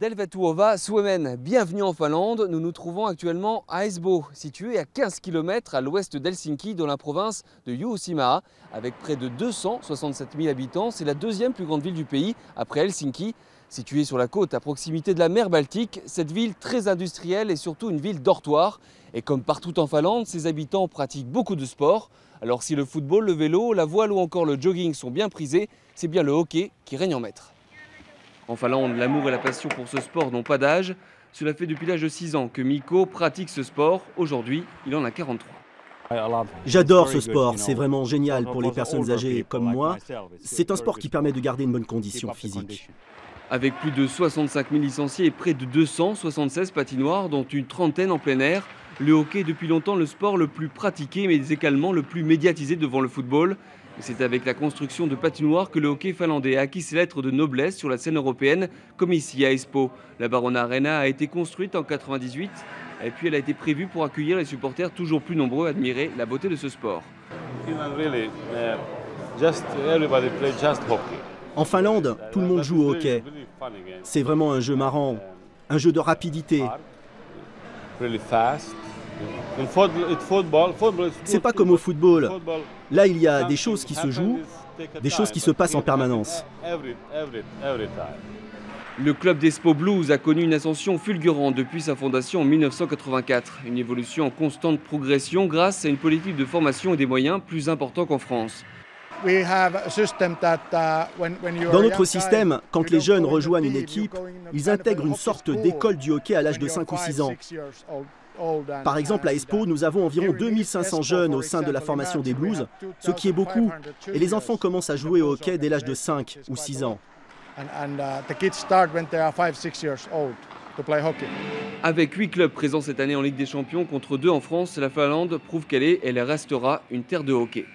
Tervetuloa Suomeen, bienvenue en Finlande. Nous nous trouvons actuellement à Espoo, situé à 15 km à l'ouest d'Helsinki, dans la province de Uusimaa. Avec près de 267 000 habitants, c'est la deuxième plus grande ville du pays, après Helsinki. Située sur la côte à proximité de la mer Baltique, cette ville très industrielle est surtout une ville dortoir. Et comme partout en Finlande, ses habitants pratiquent beaucoup de sports. Alors si le football, le vélo, la voile ou encore le jogging sont bien prisés, c'est bien le hockey qui règne en maître. En Finlande, l'amour et la passion pour ce sport n'ont pas d'âge. Cela fait depuis l'âge de 6 ans que Mikko pratique ce sport. Aujourd'hui, il en a 43. J'adore ce sport, c'est vraiment génial pour les personnes âgées comme moi. C'est un sport qui permet de garder une bonne condition physique. Avec plus de 65 000 licenciés et près de 276 patinoires, dont une trentaine en plein air, le hockey est depuis longtemps le sport le plus pratiqué, mais également le plus médiatisé devant le football. C'est avec la construction de patinoires que le hockey finlandais a acquis ses lettres de noblesse sur la scène européenne, comme ici à Espoo. La Barona Arena a été construite en 1998 et puis elle a été prévue pour accueillir les supporters toujours plus nombreux à admirer la beauté de ce sport. En Finlande, tout le monde joue au hockey. C'est vraiment un jeu marrant, un jeu de rapidité. C'est pas comme au football. Là, il y a des choses qui se jouent, des choses qui se passent en permanence. Le club d'Espoo Blues a connu une ascension fulgurante depuis sa fondation en 1984. Une évolution en constante progression grâce à une politique de formation et des moyens plus importants qu'en France. Dans notre système, quand les jeunes rejoignent une équipe, ils intègrent une sorte d'école du hockey à l'âge de 5 ou 6 ans. Par exemple, à Espoo, nous avons environ 2500 jeunes au sein de la formation des Blues, ce qui est beaucoup, et les enfants commencent à jouer au hockey dès l'âge de 5 ou 6 ans. Avec 8 clubs présents cette année en Ligue des Champions contre 2 en France, la Finlande prouve qu'elle est et elle restera une terre de hockey.